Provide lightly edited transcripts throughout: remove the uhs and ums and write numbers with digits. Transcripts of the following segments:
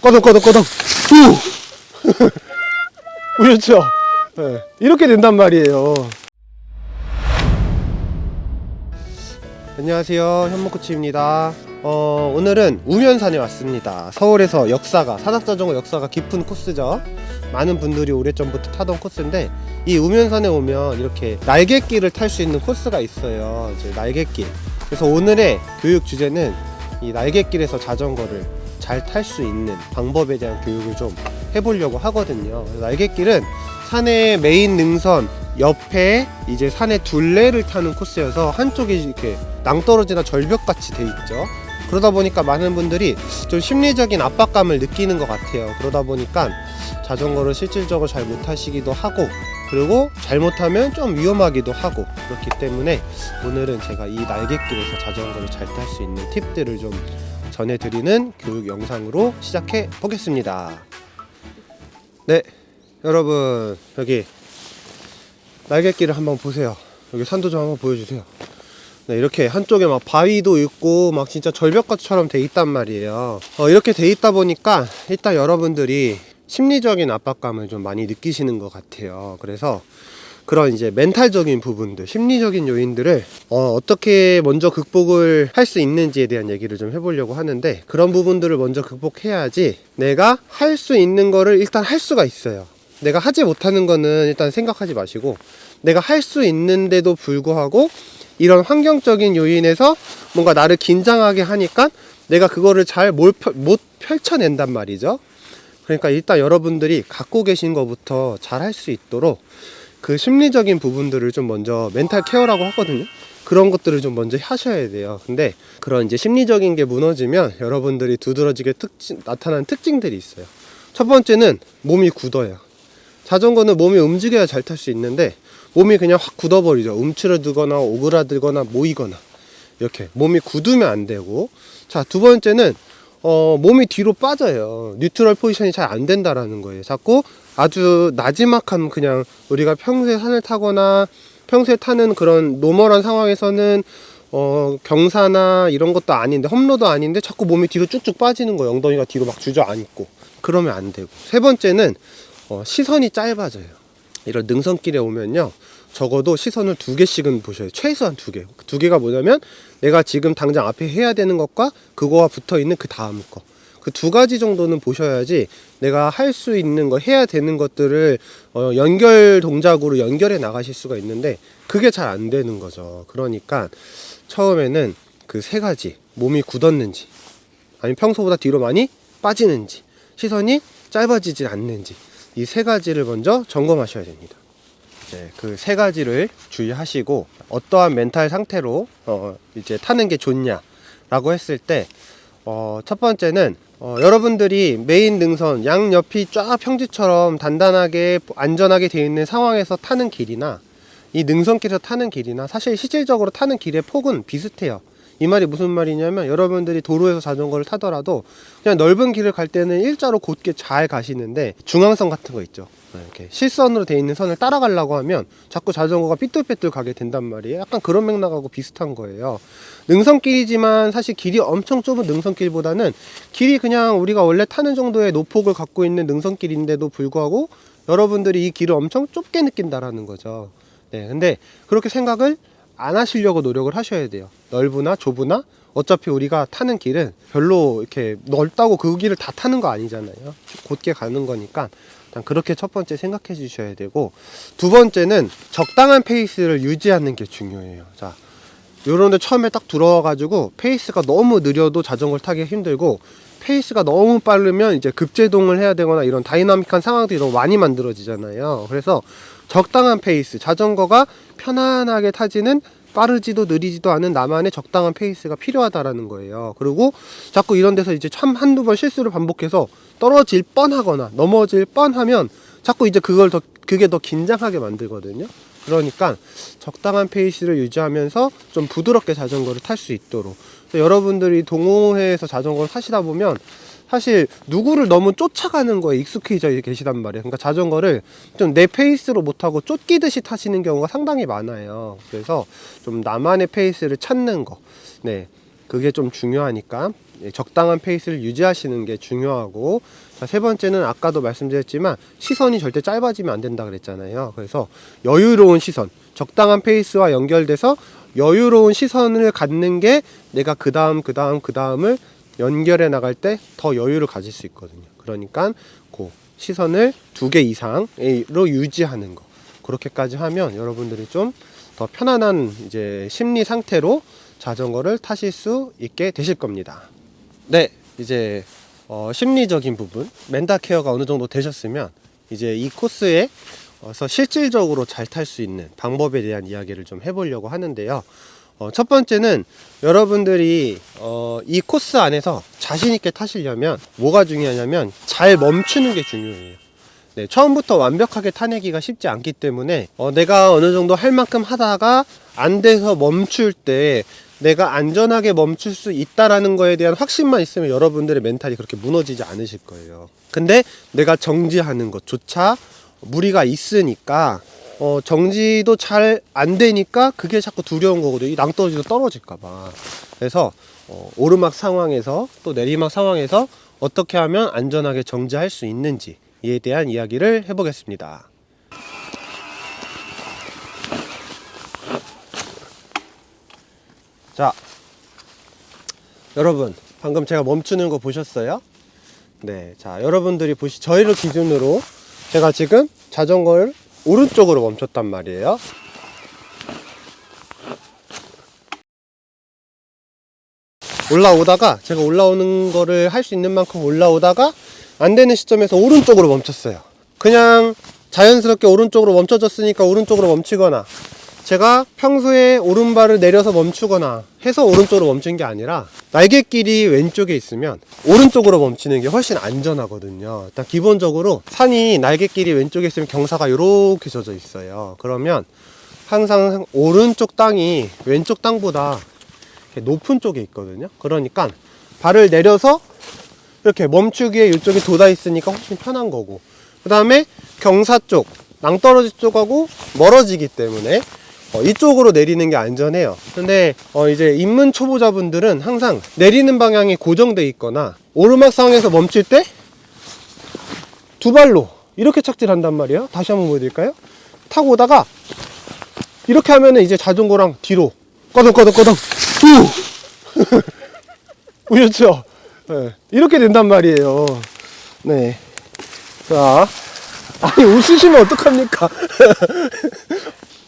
꺼덩. 후! 보셨죠? 네, 이렇게 된단 말이에요. 안녕하세요, 현모코치입니다. 오늘은 우면산에 왔습니다. 서울에서 산악자전거 역사가 깊은 코스죠. 많은 분들이 오래전부터 타던 코스인데, 이 우면산에 오면 이렇게 날갯길을 탈 수 있는 코스가 있어요. 이제 날갯길. 그래서 오늘의 교육 주제는 이 날갯길에서 자전거를 잘 탈 수 있는 방법에 대한 교육을 좀 해보려고 하거든요. 날갯길은 산의 메인 능선 옆에 이제 산의 둘레를 타는 코스여서 한쪽이 이렇게 낭떠러지나 절벽같이 돼 있죠. 그러다 보니까 많은 분들이 좀 심리적인 압박감을 느끼는 것 같아요. 그러다 보니까 자전거를 실질적으로 잘 못하시기도 하고, 그리고 잘못하면 좀 위험하기도 하고, 그렇기 때문에 오늘은 제가 이 날갯길에서 자전거를 잘 탈 수 있는 팁들을 좀 전해드리는 교육 영상으로 시작해 보겠습니다. 네, 여러분, 여기 날갯길을 한번 보세요. 여기 산도 좀 한번 보여주세요. 네, 이렇게 한쪽에 막 바위도 있고 막 진짜 절벽처럼 돼 있단 말이에요. 이렇게 돼 있다 보니까 일단 여러분들이 심리적인 압박감을 좀 많이 느끼시는 것 같아요. 그래서 그런 이제 멘탈적인 부분들, 심리적인 요인들을 어떻게 먼저 극복을 할 수 있는지에 대한 얘기를 좀 해보려고 하는데, 그런 부분들을 먼저 극복해야지 내가 할 수 있는 거를 일단 할 수가 있어요. 내가 하지 못하는 거는 일단 생각하지 마시고, 내가 할 수 있는데도 불구하고 이런 환경적인 요인에서 뭔가 나를 긴장하게 하니까 내가 그거를 잘 못 펼쳐낸단 말이죠. 그러니까 일단 여러분들이 갖고 계신 것부터 잘 할 수 있도록 그 심리적인 부분들을 좀 먼저 멘탈 케어라고 하거든요. 그런 것들을 좀 먼저 하셔야 돼요. 근데 그런 이제 심리적인 게 무너지면 여러분들이 두드러지게 나타나는 특징들이 있어요. 첫 번째는 몸이 굳어요. 자전거는 몸이 움직여야 잘 탈 수 있는데 몸이 그냥 확 굳어버리죠. 움츠러들거나 오그라들거나 모이거나 이렇게 몸이 굳으면 안 되고, 자, 두 번째는 몸이 뒤로 빠져요. 뉴트럴 포지션이 잘 안 된다라는 거예요. 자꾸 아주 나지막한, 그냥 우리가 평소에 산을 타거나 평소에 타는 그런 노멀한 상황에서는 경사나 이런 것도 아닌데, 험로도 아닌데 자꾸 몸이 뒤로 쭉쭉 빠지는 거예요. 엉덩이가 뒤로 막 주저앉고. 그러면 안 되고, 세 번째는 시선이 짧아져요. 이런 능선길에 오면요, 적어도 시선을 2개씩은 보셔요. 최소한 2개. 2개가 뭐냐면 내가 지금 당장 앞에 해야 되는 것과 그거와 붙어있는 그 다음 거, 그 2가지 정도는 보셔야지 내가 할 수 있는 거, 해야 되는 것들을 연결 동작으로 연결해 나가실 수가 있는데, 그게 잘 안 되는 거죠. 그러니까 처음에는 그 3가지, 몸이 굳었는지, 아니면 평소보다 뒤로 많이 빠지는지, 시선이 짧아지지 않는지, 이 3가지를 먼저 점검하셔야 됩니다. 네, 그 3가지를 주의하시고, 어떠한 멘탈 상태로 이제 타는 게 좋냐라고 했을 때, 첫 번째는 여러분들이 메인 능선 양옆이 쫙 평지처럼 단단하게 안전하게 되어 있는 상황에서 타는 길이나 이 능선길에서 타는 길이나 사실 실질적으로 타는 길의 폭은 비슷해요. 이 말이 무슨 말이냐면, 여러분들이 도로에서 자전거를 타더라도 그냥 넓은 길을 갈 때는 일자로 곧게 잘 가시는데, 중앙선 같은 거 있죠, 이렇게 실선으로 되어 있는 선을 따라가려고 하면 자꾸 자전거가 삐뚤빼뚤 가게 된단 말이에요. 약간 그런 맥락하고 비슷한 거예요. 능선길이지만 사실 길이 엄청 좁은 능선길보다는 길이 그냥 우리가 원래 타는 정도의 노폭을 갖고 있는 능선길인데도 불구하고 여러분들이 이 길을 엄청 좁게 느낀다라는 거죠. 네, 근데 그렇게 생각을 안 하시려고 노력을 하셔야 돼요. 넓으나 좁으나 어차피 우리가 타는 길은 별로 이렇게 넓다고 그 길을 다 타는 거 아니잖아요. 곧게 가는 거니까 일단 그렇게 첫 번째 생각해 주셔야 되고, 두 번째는 적당한 페이스를 유지하는 게 중요해요. 자, 요런데 처음에 딱 들어와 가지고 페이스가 너무 느려도 자전거를 타기 힘들고, 페이스가 너무 빠르면 이제 급제동을 해야 되거나 이런 다이나믹한 상황들이 너무 많이 만들어지잖아요. 그래서 적당한 페이스, 자전거가 편안하게 타지는, 빠르지도 느리지도 않은 나만의 적당한 페이스가 필요하다라는 거예요. 그리고 자꾸 이런 데서 이제 참 한두 번 실수를 반복해서 떨어질 뻔하거나 넘어질 뻔하면 자꾸 이제 그게 더 긴장하게 만들거든요. 그러니까 적당한 페이스를 유지하면서 좀 부드럽게 자전거를 탈 수 있도록, 여러분들이 동호회에서 자전거를 타시다 보면 사실 누구를 너무 쫓아가는 거에 익숙해져 계시단 말이에요. 그러니까 자전거를 좀 내 페이스로 못하고 쫓기듯이 타시는 경우가 상당히 많아요. 그래서 좀 나만의 페이스를 찾는 거, 네, 그게 좀 중요하니까 적당한 페이스를 유지하시는 게 중요하고, 자, 세 번째는 아까도 말씀드렸지만 시선이 절대 짧아지면 안 된다 그랬잖아요. 그래서 여유로운 시선, 적당한 페이스와 연결돼서 여유로운 시선을 갖는 게 내가 그 다음을 연결해 나갈 때 더 여유를 가질 수 있거든요. 그러니까 그 시선을 2개 이상으로 유지하는 거, 그렇게까지 하면 여러분들이 좀 더 편안한 이제 심리 상태로 자전거를 타실 수 있게 되실 겁니다. 네, 이제 심리적인 부분, 멘탈 케어가 어느 정도 되셨으면 이제 이 코스에서 실질적으로 잘 탈 수 있는 방법에 대한 이야기를 좀 해보려고 하는데요. 첫 번째는 여러분들이 이 코스 안에서 자신 있게 타시려면 뭐가 중요하냐면 잘 멈추는 게 중요해요. 네, 처음부터 완벽하게 타내기가 쉽지 않기 때문에 내가 어느 정도 할 만큼 하다가 안 돼서 멈출 때 내가 안전하게 멈출 수 있다라는 거에 대한 확신만 있으면 여러분들의 멘탈이 그렇게 무너지지 않으실 거예요. 근데 내가 정지하는 것조차 무리가 있으니까 정지도 잘 안 되니까 그게 자꾸 두려운 거거든요. 이 낭떠러지도 떨어질까봐. 그래서 오르막 상황에서 또 내리막 상황에서 어떻게 하면 안전하게 정지할 수 있는지 이에 대한 이야기를 해보겠습니다. 자, 여러분 방금 제가 멈추는 거 보셨어요? 네, 자, 여러분들이 저희를 기준으로 제가 지금 자전거를 오른쪽으로 멈췄단 말이에요. 올라오다가 제가 올라오는 거를 할 수 있는 만큼 올라오다가 안 되는 시점에서 오른쪽으로 멈췄어요. 그냥 자연스럽게 오른쪽으로 멈춰졌으니까 오른쪽으로 멈추거나, 제가 평소에 오른발을 내려서 멈추거나 해서 오른쪽으로 멈춘 게 아니라 날개길이 왼쪽에 있으면 오른쪽으로 멈추는 게 훨씬 안전하거든요. 일단 기본적으로 산이 날개길이 왼쪽에 있으면 경사가 이렇게 젖어 있어요. 그러면 항상 오른쪽 땅이 왼쪽 땅보다 높은 쪽에 있거든요. 그러니까 발을 내려서 이렇게 멈추기에 이쪽에 돋아 있으니까 훨씬 편한 거고, 그 다음에 경사 쪽, 낭떠러지 쪽하고 멀어지기 때문에 이쪽으로 내리는 게 안전해요. 근데 이제 입문 초보자분들은 항상 내리는 방향이 고정돼 있거나 오르막 상황에서 멈출 때 두 발로 이렇게 착지한단 말이에요. 다시 한번 보여드릴까요? 타고 오다가 이렇게 하면은 이제 자전거랑 뒤로 꺼덕꺼덕꺼덕 후 보셨죠? 네, 이렇게 된단 말이에요. 네. 자, 아니 웃으시면 어떡합니까?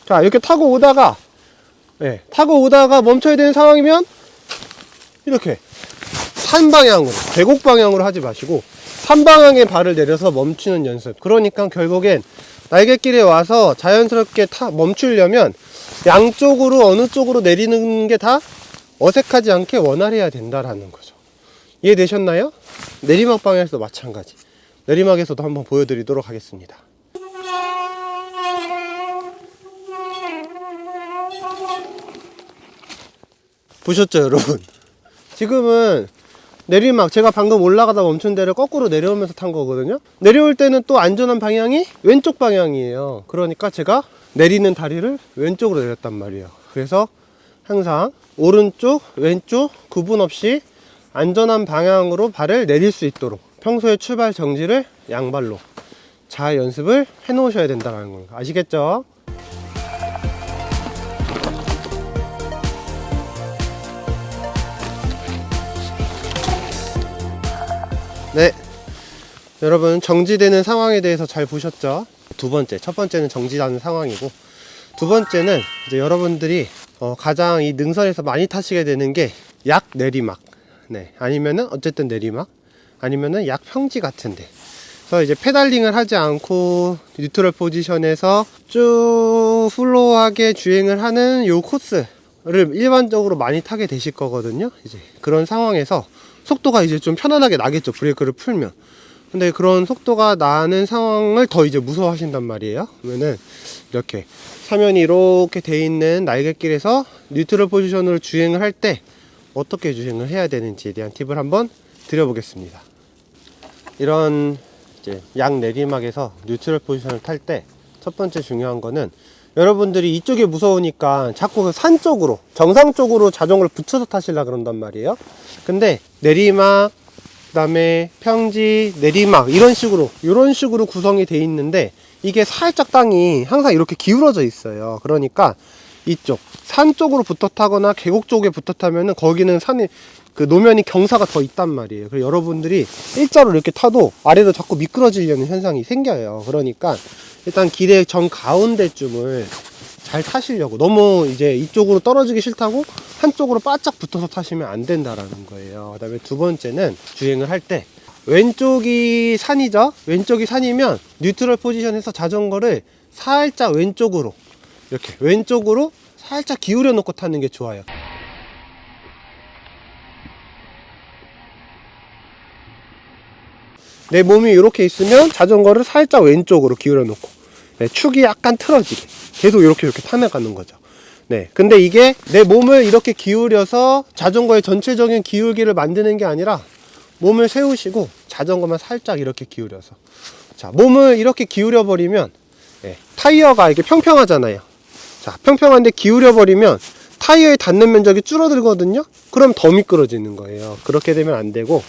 자, 이렇게 타고 오다가, 네, 타고 오다가 멈춰야 되는 상황이면 이렇게 산 방향으로, 계곡 방향으로 하지 마시고 산 방향에 발을 내려서 멈추는 연습. 그러니까 결국엔 날갯길에 와서 자연스럽게 멈추려면 양쪽으로 어느 쪽으로 내리는 게 다 어색하지 않게 원활해야 된다라는 거죠. 이해되셨나요? 내리막 방향에서도 마찬가지. 내리막에서도 한번 보여드리도록 하겠습니다. 보셨죠, 여러분? 지금은 내리막, 제가 방금 올라가다 멈춘 데를 거꾸로 내려오면서 탄 거거든요. 내려올 때는 또 안전한 방향이 왼쪽 방향이에요. 그러니까 제가 내리는 다리를 왼쪽으로 내렸단 말이에요. 그래서 항상 오른쪽, 왼쪽 구분 없이 안전한 방향으로 발을 내릴 수 있도록 평소에 출발 정지를 양발로 잘 연습을 해 놓으셔야 된다는 거 아시겠죠? 네, 여러분 정지되는 상황에 대해서 잘 보셨죠? 두 번째, 첫 번째는 정지하는 상황이고, 두 번째는 이제 여러분들이 가장 이 능선에서 많이 타시게 되는 게 약 내리막, 네, 아니면은 어쨌든 내리막, 아니면은 약 평지 같은데, 그래서 이제 페달링을 하지 않고 뉴트럴 포지션에서 쭉 플로우하게 주행을 하는 요 코스를 일반적으로 많이 타게 되실 거거든요. 이제 그런 상황에서 속도가 이제 좀 편안하게 나겠죠, 브레이크를 풀면. 근데 그런 속도가 나는 상황을 더 이제 무서워하신단 말이에요. 그러면은 이렇게 사면이 이렇게 돼 있는 날갯길에서 뉴트럴 포지션으로 주행을 할 때 어떻게 주행을 해야 되는지에 대한 팁을 한번 드려보겠습니다. 이런 이제 양 내리막에서 뉴트럴 포지션을 탈 때 첫 번째 중요한 거는 여러분들이 이쪽이 무서우니까 자꾸 그 산 쪽으로, 정상 쪽으로 자전거를 붙여서 타시려 그런단 말이에요. 근데 내리막, 그 다음에 평지, 내리막 이런 식으로 구성이 돼 있는데, 이게 살짝 땅이 항상 이렇게 기울어져 있어요. 그러니까 이쪽 산 쪽으로 붙어 타거나 계곡 쪽에 붙어 타면은 거기는 산이 그 노면이 경사가 더 있단 말이에요. 그래서 여러분들이 일자로 이렇게 타도 아래로 자꾸 미끄러지려는 현상이 생겨요. 그러니까 일단 길의 정 가운데쯤을 잘 타시려고, 너무 이제 이쪽으로 떨어지기 싫다고 한쪽으로 바짝 붙어서 타시면 안 된다라는 거예요. 그 다음에 두 번째는 주행을 할 때 왼쪽이 산이죠. 왼쪽이 산이면 뉴트럴 포지션에서 자전거를 살짝 왼쪽으로, 이렇게 왼쪽으로 살짝 기울여 놓고 타는 게 좋아요. 내 몸이 이렇게 있으면 자전거를 살짝 왼쪽으로 기울여 놓고, 네, 축이 약간 틀어지게 계속 이렇게 타나가는 거죠. 네, 근데 이게 내 몸을 이렇게 기울여서 자전거의 전체적인 기울기를 만드는 게 아니라, 몸을 세우시고 자전거만 살짝 이렇게 기울여서, 자, 몸을 이렇게 기울여 버리면, 네, 타이어가 이게 평평하잖아요. 자, 평평한데 기울여 버리면 타이어에 닿는 면적이 줄어들거든요. 그럼 더 미끄러지는 거예요. 그렇게 되면 안 되고,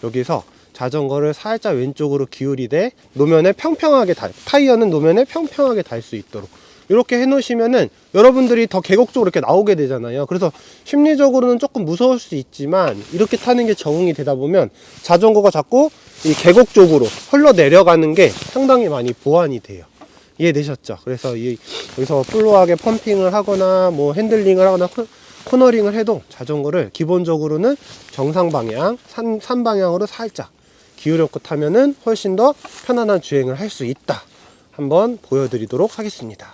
여기서 자전거를 살짝 왼쪽으로 기울이되 노면에 평평하게 타이어는 노면에 평평하게 달 수 있도록 이렇게 해 놓으시면은 여러분들이 더 계곡 쪽으로 이렇게 나오게 되잖아요. 그래서 심리적으로는 조금 무서울 수 있지만, 이렇게 타는 게 적응이 되다 보면 자전거가 자꾸 이 계곡 쪽으로 흘러 내려가는 게 상당히 많이 보완이 돼요. 이해되셨죠? 그래서 여기서 플로하게 펌핑을 하거나 뭐 핸들링을 하거나 코너링을 해도 자전거를 기본적으로는 정상 방향, 산 방향으로 살짝 기울여서 타면은 훨씬 더 편안한 주행을 할 수 있다. 한번 보여드리도록 하겠습니다.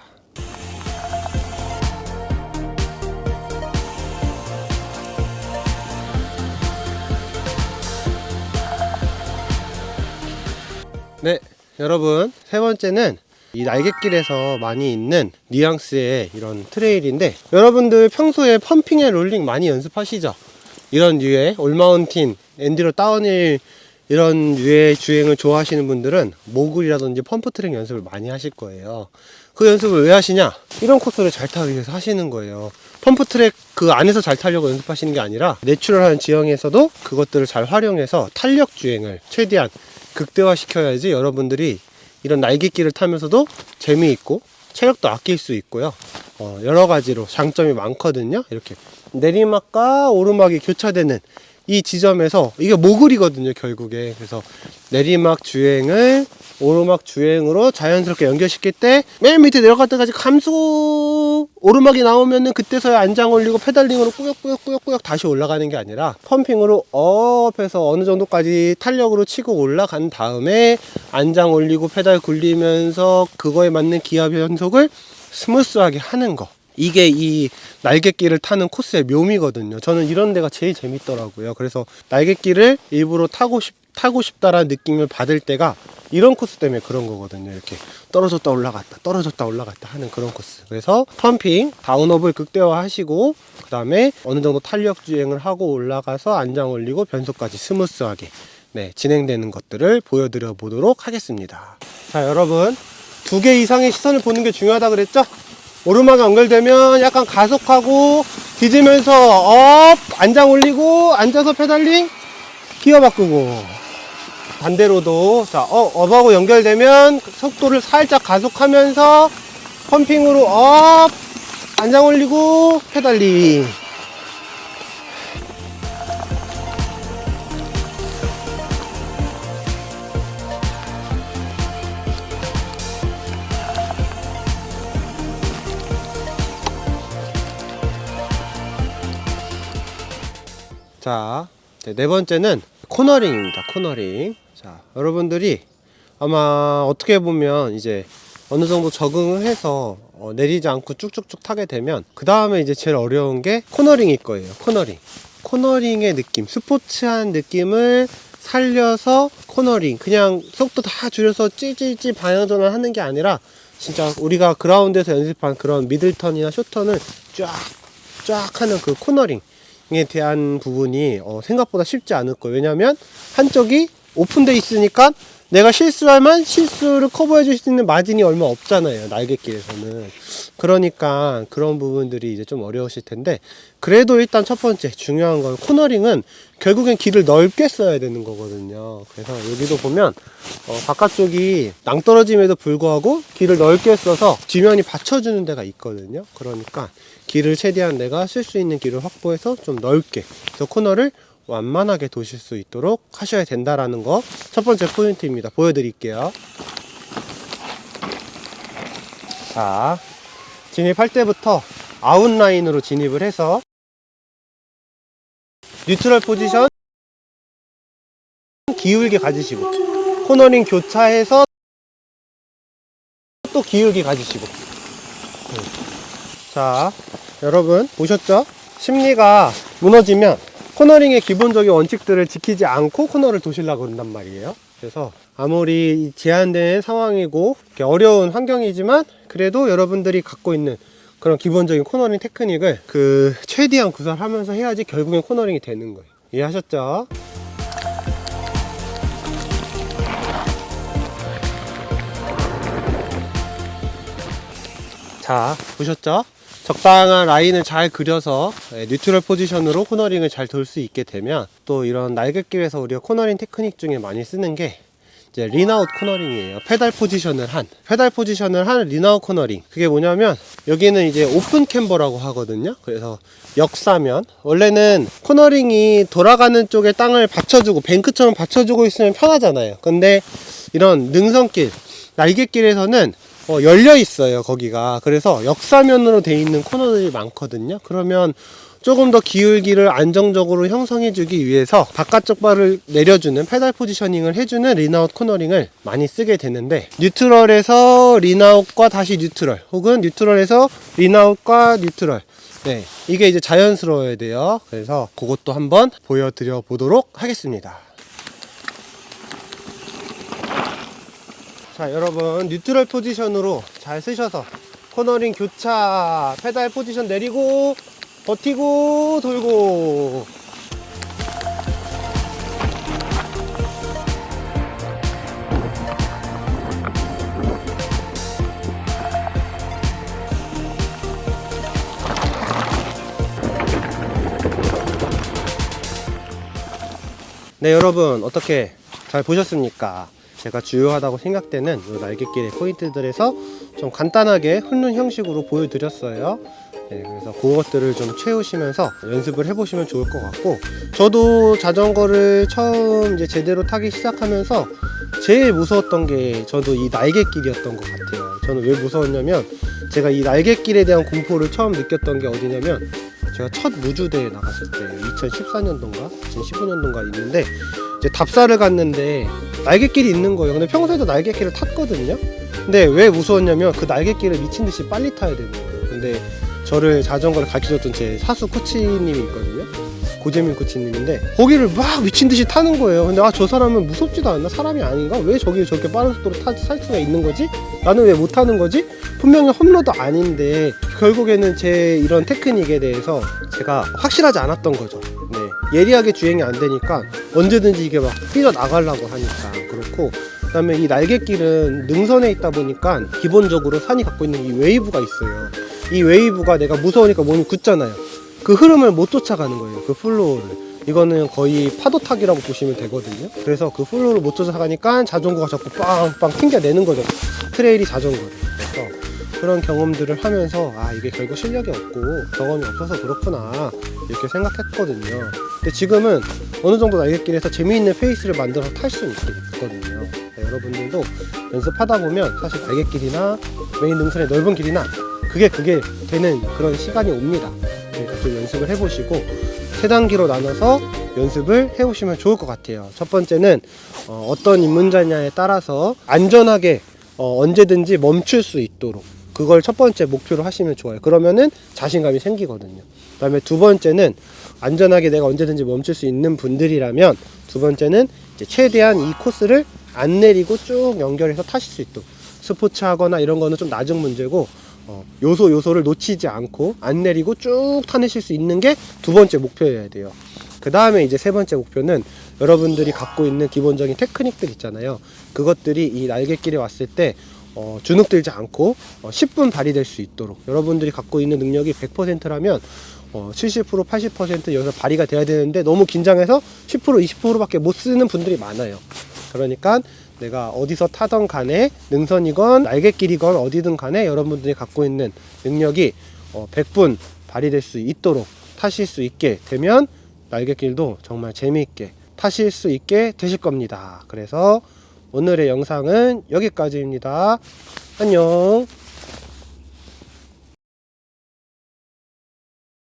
네, 여러분, 세 번째는 이 날갯길에서 많이 있는 뉘앙스의 이런 트레일인데, 여러분들 평소에 펌핑에 롤링 많이 연습하시죠? 이런 류의 올마운틴, 엔디로 다운힐 이런 류의 주행을 좋아하시는 분들은 모글이라든지 펌프 트랙 연습을 많이 하실 거예요. 그 연습을 왜 하시냐? 이런 코스를 잘 타기 위해서 하시는 거예요. 펌프 트랙 그 안에서 잘 타려고 연습하시는 게 아니라, 내추럴한 지형에서도 그것들을 잘 활용해서 탄력 주행을 최대한 극대화 시켜야지 여러분들이 이런 날갯길을 타면서도 재미있고 체력도 아낄 수 있고요. 여러 가지로 장점이 많거든요. 이렇게 내리막과 오르막이 교차되는 이 지점에서, 이게 모글이거든요, 결국에. 그래서 내리막 주행을 오르막 주행으로 자연스럽게 연결시킬 때, 맨 밑에 내려갈 때까지 감소 오르막이 나오면은 그때서야 안장 올리고 페달링으로 꾸역꾸역 다시 올라가는 게 아니라, 펌핑으로 업해서 어느 정도까지 탄력으로 치고 올라간 다음에 안장 올리고 페달 굴리면서 그거에 맞는 기압 변속을 스무스하게 하는 거. 이게 이 날갯길을 타는 코스의 묘미거든요. 저는 이런 데가 제일 재밌더라고요. 그래서 날갯길을 일부러 타고 싶다라는 느낌을 받을 때가 이런 코스 때문에 그런 거거든요. 이렇게 떨어졌다 올라갔다 하는 그런 코스. 그래서 펌핑, 다운업을 극대화 하시고, 그 다음에 어느 정도 탄력 주행을 하고 올라가서 안장 올리고 변속까지 스무스하게, 네, 진행되는 것들을 보여드려 보도록 하겠습니다. 자, 여러분, 2개 이상의 시선을 보는 게 중요하다 그랬죠? 오르막에 연결되면 약간 가속하고 뒤지면서 업, 안장 올리고 앉아서 페달링, 기어 바꾸고, 반대로도 자, 업하고 연결되면 속도를 살짝 가속하면서 펌핑으로 업, 안장 올리고 페달링. 자, 네 번째는 코너링입니다. 코너링. 자, 여러분들이 아마 어떻게 보면 이제 어느 정도 적응을 해서 내리지 않고 쭉쭉쭉 타게 되면, 그 다음에 이제 제일 어려운 게 코너링일 거예요. 코너링의 느낌, 스포츠한 느낌을 살려서 코너링, 그냥 속도 다 줄여서 찌찌찌 방향전환 하는 게 아니라, 진짜 우리가 그라운드에서 연습한 그런 미들턴이나 숏턴을 쫙 하는 그 코너링 에 대한 부분이 생각보다 쉽지 않을 거예요. 왜냐면 한쪽이 오픈되어 있으니까 내가 실수하면 실수를 커버해 줄 수 있는 마진이 얼마 없잖아요, 날갯길에서는. 그러니까 그런 부분들이 이제 좀 어려우실 텐데, 그래도 일단 첫 번째 중요한 건 코너링은 결국엔 길을 넓게 써야 되는 거거든요. 그래서 여기도 보면 바깥쪽이 낭떠러짐에도 불구하고 길을 넓게 써서 지면이 받쳐주는 데가 있거든요. 그러니까 길을 최대한 내가 쓸 수 있는 길을 확보해서 좀 넓게, 그래서 코너를 완만하게 도실 수 있도록 하셔야 된다라는 거 첫 번째 포인트입니다. 보여드릴게요. 자, 진입할 때부터 아웃라인으로 진입을 해서 뉴트럴 포지션 기울게 가지시고, 코너링 교차해서 또 기울게 가지시고. 자, 여러분 보셨죠? 심리가 무너지면 코너링의 기본적인 원칙들을 지키지 않고 코너를 도시려고 그런단 말이에요. 그래서 아무리 제한된 상황이고 어려운 환경이지만 그래도 여러분들이 갖고 있는 그런 기본적인 코너링 테크닉을 최대한 구사하면서 해야지 결국엔 코너링이 되는 거예요. 이해하셨죠? 자, 보셨죠? 적당한 라인을 잘 그려서 뉴트럴 포지션으로 코너링을 잘 돌 수 있게 되면, 또 이런 날갯길에서 우리가 코너링 테크닉 중에 많이 쓰는 게 이제 린아웃 코너링이에요. 페달 포지션을 한 린아웃 코너링. 그게 뭐냐면 여기는 이제 오픈 캠버라고 하거든요. 그래서 역사면, 원래는 코너링이 돌아가는 쪽에 땅을 받쳐주고 뱅크처럼 받쳐주고 있으면 편하잖아요. 근데 이런 능선길, 날갯길에서는 열려 있어요, 거기가. 그래서 역사면으로 돼 있는 코너들이 많거든요. 그러면 조금 더 기울기를 안정적으로 형성해 주기 위해서 바깥쪽 발을 내려주는 페달 포지셔닝을 해주는 린아웃 코너링을 많이 쓰게 되는데, 뉴트럴에서 린아웃과 다시 뉴트럴, 혹은 뉴트럴에서 린아웃과 뉴트럴, 네, 이게 이제 자연스러워야 돼요. 그래서 그것도 한번 보여드려 보도록 하겠습니다. 자, 여러분 뉴트럴 포지션으로 잘 쓰셔서 코너링 교차, 페달 포지션 내리고 버티고 돌고. 네, 여러분 어떻게 잘 보셨습니까? 제가 주요하다고 생각되는 이 날갯길의 포인트들에서 좀 간단하게 훑는 형식으로 보여드렸어요. 네, 그래서 그것들을 좀 채우시면서 연습을 해보시면 좋을 것 같고, 저도 자전거를 처음 이제 제대로 타기 시작하면서 제일 무서웠던 게 저도 이 날갯길이었던 것 같아요. 저는 왜 무서웠냐면, 제가 이 날갯길에 대한 공포를 처음 느꼈던 게 어디냐면, 제가 첫 무주대에 나갔을 때 2014년도인가 2015년도인가 있는데, 이제 답사를 갔는데 날갯길이 있는 거예요. 근데 평소에도 날갯길을 탔거든요. 근데 왜 무서웠냐면 그 날갯길을 미친듯이 빨리 타야 되는 거예요. 근데 저를 자전거를 가르쳐줬던 제 사수 코치님이 있거든요. 고재민 코치님인데 거기를 막 미친듯이 타는 거예요. 근데 저 사람은 무섭지도 않나? 사람이 아닌가? 왜 저기 저렇게 빠른 속도로 살 수가 있는 거지? 나는 왜 못 타는 거지? 분명히 험로도 아닌데, 결국에는 제 이런 테크닉에 대해서 제가 확실하지 않았던 거죠. 네, 예리하게 주행이 안 되니까 언제든지 이게 막 삐져나가려고 하니까 그렇고, 그 다음에 이 날갯길은 능선에 있다 보니까 기본적으로 산이 갖고 있는 이 웨이브가 있어요. 이 웨이브가 내가 무서우니까 몸이 굳잖아요. 그 흐름을 못 쫓아가는 거예요, 그 플로우를. 이거는 거의 파도 타기라고 보시면 되거든요. 그래서 그 플로우를 못 쫓아가니까 자전거가 자꾸 빵빵 튕겨내는 거죠, 트레일이 자전거를. 그래서 그런 경험들을 하면서 이게 결국 실력이 없고 경험이 없어서 그렇구나 이렇게 생각했거든요. 근데 지금은 어느 정도 날갯길에서 재미있는 페이스를 만들어서 탈 수 있거든요. 네, 여러분들도 연습하다 보면 사실 날갯길이나 메인 능선의 넓은 길이나 그게 되는 그런 시간이 옵니다. 그러니까 좀 연습을 해보시고 세 단계로 나눠서 연습을 해보시면 좋을 것 같아요. 첫 번째는 어떤 입문자냐에 따라서 안전하게 언제든지 멈출 수 있도록, 그걸 첫 번째 목표로 하시면 좋아요. 그러면은 자신감이 생기거든요. 그 다음에 두 번째는 안전하게 내가 언제든지 멈출 수 있는 분들이라면, 두 번째는 이제 최대한 이 코스를 안 내리고 쭉 연결해서 타실 수 있도록. 스포츠 하거나 이런 거는 좀 낮은 문제고, 요소를 놓치지 않고 안 내리고 쭉 타내실 수 있는 게 두 번째 목표여야 돼요. 그 다음에 이제 세 번째 목표는 여러분들이 갖고 있는 기본적인 테크닉들 있잖아요. 그것들이 이 날갯길에 왔을 때 주눅들지 않고 10분 발휘될 수 있도록, 여러분들이 갖고 있는 능력이 100%라면 70% 80% 여기서 발휘가 돼야 되는데 너무 긴장해서 10% 20%밖에 못 쓰는 분들이 많아요. 그러니까 내가 어디서 타던 간에, 능선이건 날갯길이건 어디든 간에 여러분들이 갖고 있는 능력이 100분 발휘될 수 있도록 타실 수 있게 되면 날갯길도 정말 재미있게 타실 수 있게 되실 겁니다. 그래서 오늘의 영상은 여기까지입니다. 안녕.